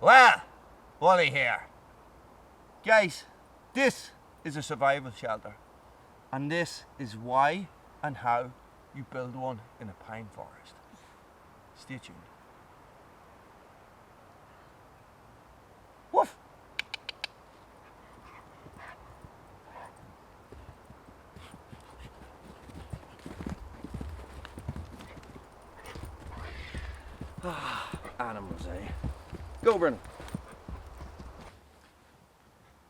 Well, Wally here. Guys, this is a survival shelter. And this is why and how you build one in a pine forest. Stay tuned. Woof! Animals, eh? Go, Brennan.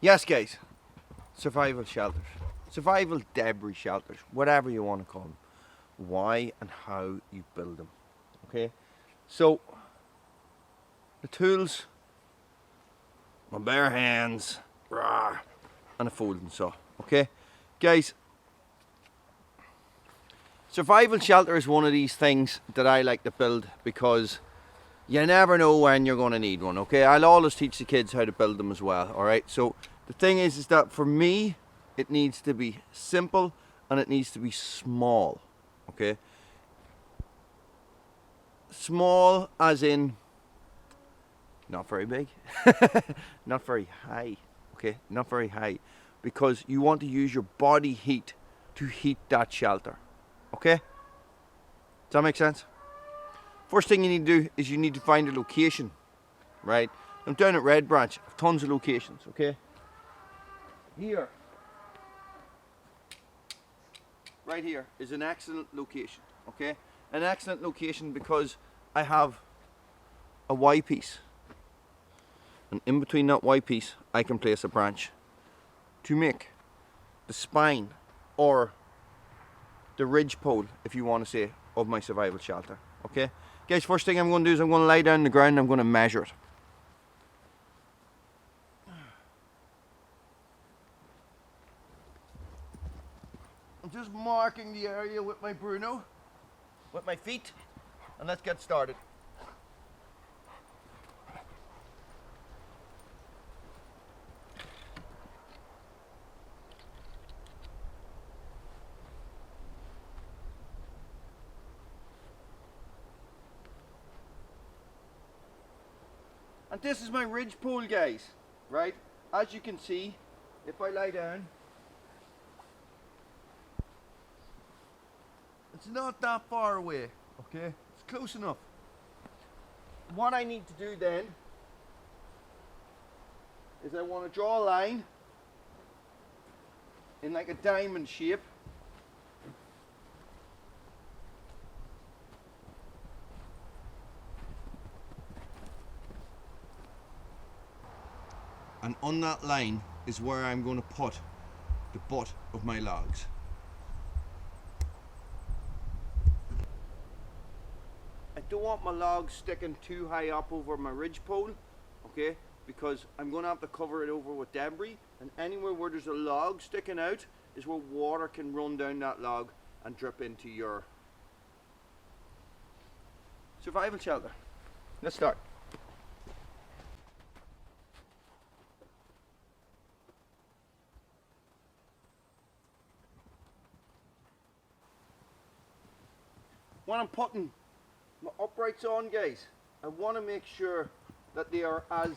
Yes, guys. Survival shelters. Survival debris shelters. Whatever you want to call them. Why and how you build them. Okay? So, the tools, my bare hands, rah, and a folding saw. Okay? Guys, survival shelter is one of these things that I like to build because you never know when you're going to need one, okay? I'll always teach the kids how to build them as well, alright? So the thing is that for me, it needs to be simple and it needs to be small, okay? Small as in not very big, not very high, okay? Not very high, because you want to use your body heat to heat that shelter, okay? Does that make sense? First thing you need to do is you need to find a location, right? I'm down at Red Branch, I have tons of locations, okay? Here, right here is an excellent location, okay? An excellent location because I have a Y piece. And in between that Y piece, I can place a branch to make the spine or the ridge pole, if you want to say, of my survival shelter, okay? Guys, first thing I'm going to do is I'm going to lie down on the ground and I'm going to measure it. I'm just marking the area with my Bruno, with my feet, and let's get started. And this is my ridge pole, guys, right? As you can see, if I lie down, it's not that far away, okay? It's close enough. What I need to do then is I want to draw a line in like a diamond shape. And on that line is where I'm going to put the butt of my logs. I don't want my logs sticking too high up over my ridge pole, okay? Because I'm going to have to cover it over with debris, and anywhere where there's a log sticking out is where water can run down that log and drip into your survival shelter. Let's start. When I'm putting my uprights on, guys, I want to make sure that they are as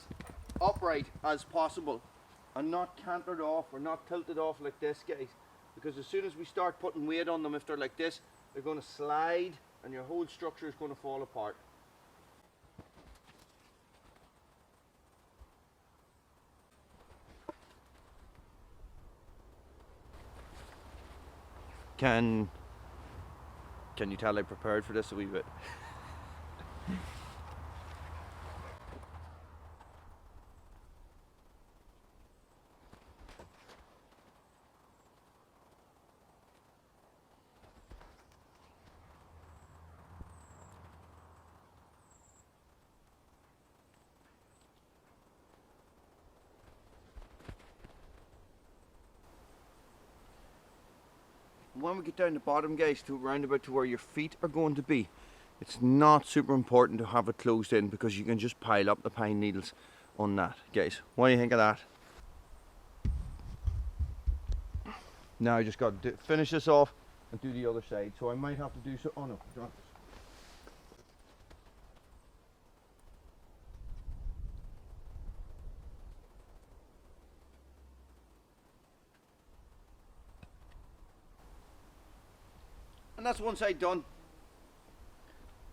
upright as possible and not cantered off or not tilted off like this, guys, because as soon as we start putting weight on them, if they're like this, they're going to slide and your whole structure is going to fall apart. Can you tell I prepared for this a wee bit? When we get down the bottom, guys, to around about to where your feet are going to be, it's not super important to have it closed in because you can just pile up the pine needles on that, guys. What do you think of that? Now I just got to finish this off and do the other side, so I might have to do so. Oh no, drop this. And that's one side done.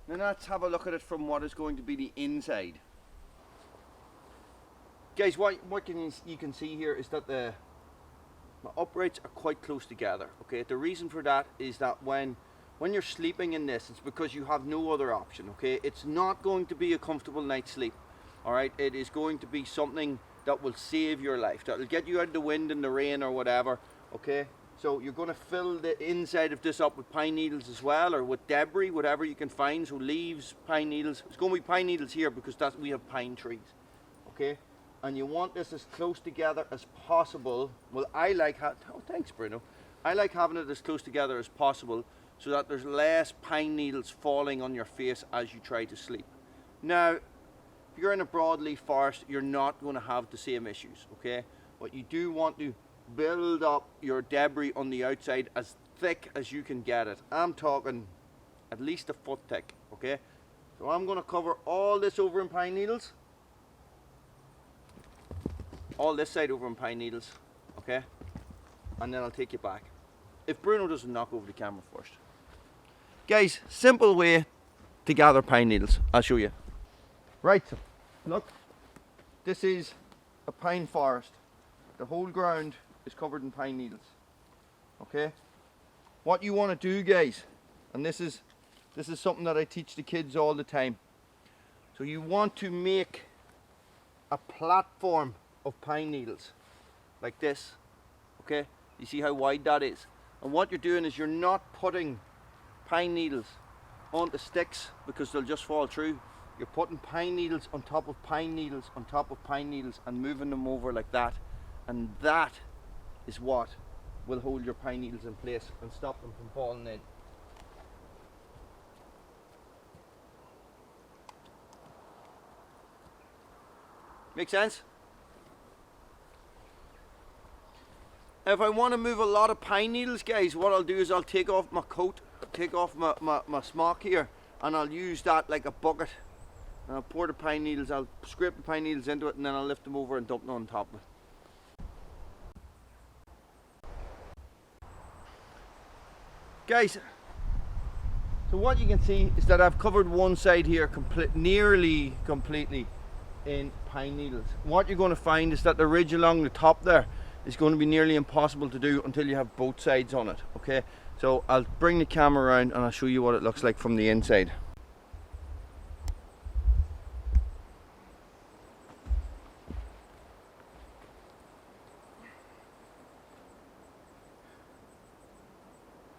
Now let's have a look at it from what is going to be the inside. Guys, what you can see here is that the uprights are quite close together. Okay, the reason for that is that when you're sleeping in this, it's because you have no other option. Okay, it's not going to be a comfortable night's sleep. All right, it is going to be something that will save your life, that will get you out of the wind and the rain or whatever. Okay, so you're going to fill the inside of this up with pine needles as well, or with debris, whatever you can find. So leaves, pine needles. It's going to be pine needles here because we have pine trees. Okay, and you want this as close together as possible. Well, I like oh, thanks, Bruno. I like having it as close together as possible so that there's less pine needles falling on your face as you try to sleep. Now, if you're in a broadleaf forest, you're not going to have the same issues. Okay, but you do want to build up your debris on the outside as thick as you can get it. I'm talking at least a foot thick. Okay, so I'm going to cover all this over in pine needles, all this side over in pine needles. Okay, and then I'll take you back if Bruno doesn't knock over the camera first. Guys, simple way to gather pine needles. I'll show you. Right, so look, this is a pine forest. The whole ground is covered in pine needles. Okay, what you want to do, guys, and this is something that I teach the kids all the time. So you want to make a platform of pine needles like this. Okay, you see how wide that is, and what you're doing is you're not putting pine needles onto sticks because they'll just fall through. You're putting pine needles on top of pine needles on top of pine needles and moving them over like that, and that is what will hold your pine needles in place and stop them from falling in. Make sense? If I want to move a lot of pine needles, guys, what I'll do is I'll take off my coat, take off my smock here, and I'll use that like a bucket. And I'll pour the pine needles, I'll scrape the pine needles into it, and then I'll lift them over and dump them on top of it. Guys, so what you can see is that I've covered one side here nearly completely in pine needles. What you're going to find is that the ridge along the top there is going to be nearly impossible to do until you have both sides on it. Okay, so I'll bring the camera around and I'll show you what it looks like from the inside.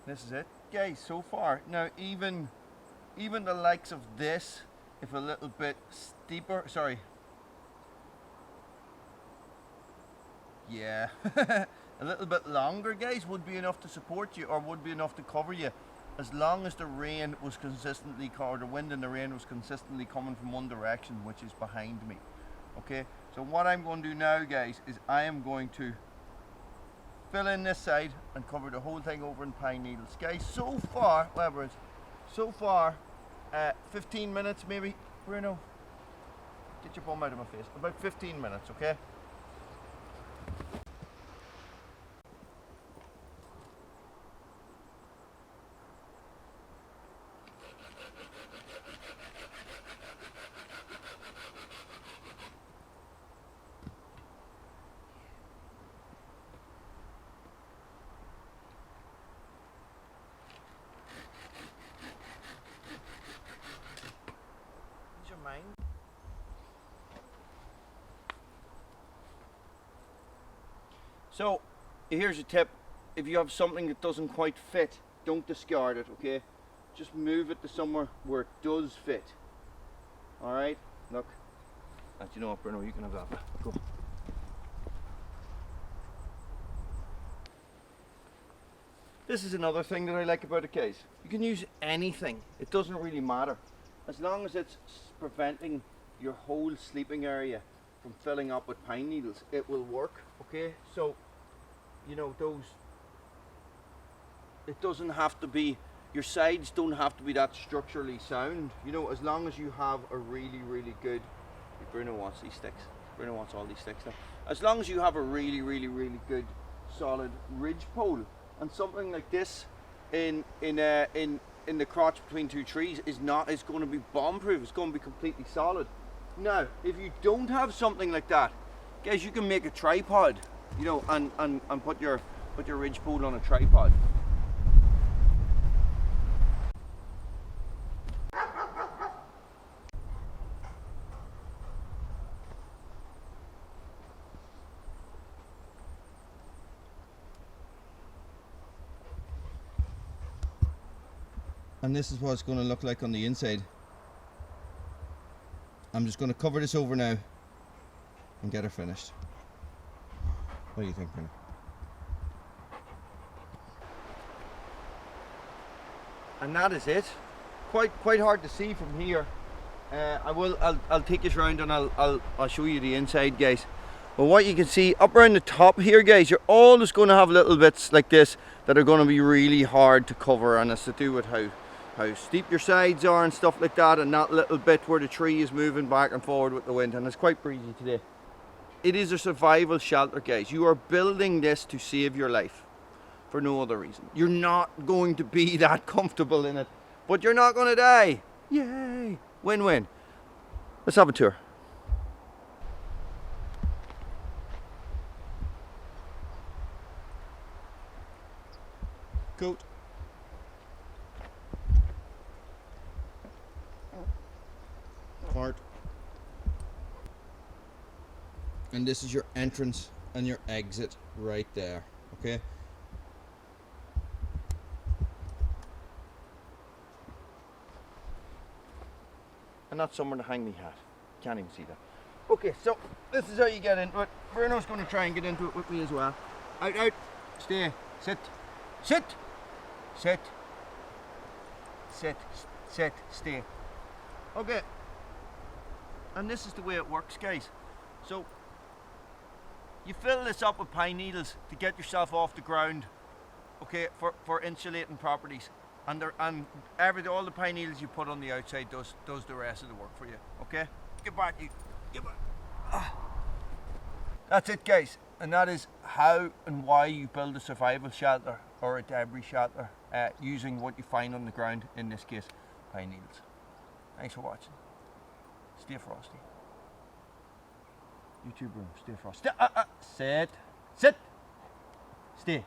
This is it, guys, so far. Now even the likes of this, if a little bit steeper, sorry, yeah, a little bit longer, guys, would be enough to support you, or would be enough to cover you, as long as the rain was consistently, or the wind and the rain was consistently coming from one direction, which is behind me. Okay, so what I'm going to do now, guys, is I am going to fill in this side and cover the whole thing over in pine needles. Guys, so far, whatever it is, so far, 15 minutes maybe. Bruno, get your bum out of my face. About 15 minutes, okay? So here's a tip: if you have something that doesn't quite fit, don't discard it, okay? Just move it to somewhere where it does fit. Alright, look. And you know what, Bruno, you can have that. Go. This is another thing that I like about a case. You can use anything, it doesn't really matter. As long as it's preventing your whole sleeping area from filling up with pine needles, it will work, okay? So, you know, it doesn't have to be, your sides don't have to be that structurally sound, you know, as long as you have a really, really good, Bruno wants these sticks, Bruno wants all these sticks now. As long as you have a really, really, really good solid ridge pole, and something like this in the crotch between two trees is going to be bomb proof. It's going to be completely solid. Now, if you don't have something like that, guys, you can make a tripod, you know, and put your ridge pole on a tripod. And this is what it's going to look like on the inside. I'm just going to cover this over now and get her finished. What do you think, Penny? And that is it. Quite hard to see from here. I'll take this round and I'll show you the inside, guys. But what you can see up around the top here, guys, you're always going to have little bits like this that are going to be really hard to cover, and it's to do with how steep your sides are and stuff like that, and that little bit where the tree is moving back and forward with the wind, and it's quite breezy today. It is a survival shelter, guys. You are building this to save your life for no other reason. You're not going to be that comfortable in it, but you're not going to die. Yay! Win-win. Let's have a tour. Coat. Part. And this is your entrance and your exit right there, okay? And that's somewhere to hang me hat. Can't even see that. Okay, so this is how you get into it. Bruno's going to try and get into it with me as well. Out, out, stay, sit, sit, sit, sit, sit, stay. Okay. And this is the way it works, guys. So you fill this up with pine needles to get yourself off the ground, okay, for insulating properties, and all the pine needles you put on the outside does the rest of the work for you. Okay, get back, you get back. That's it, guys, and that is how and why you build a survival shelter or a debris shelter using what you find on the ground. In this case, pine needles. Thanks for watching. Stay frosty. You too, Bruno. Stay frosty. Sit. Sit. Stay.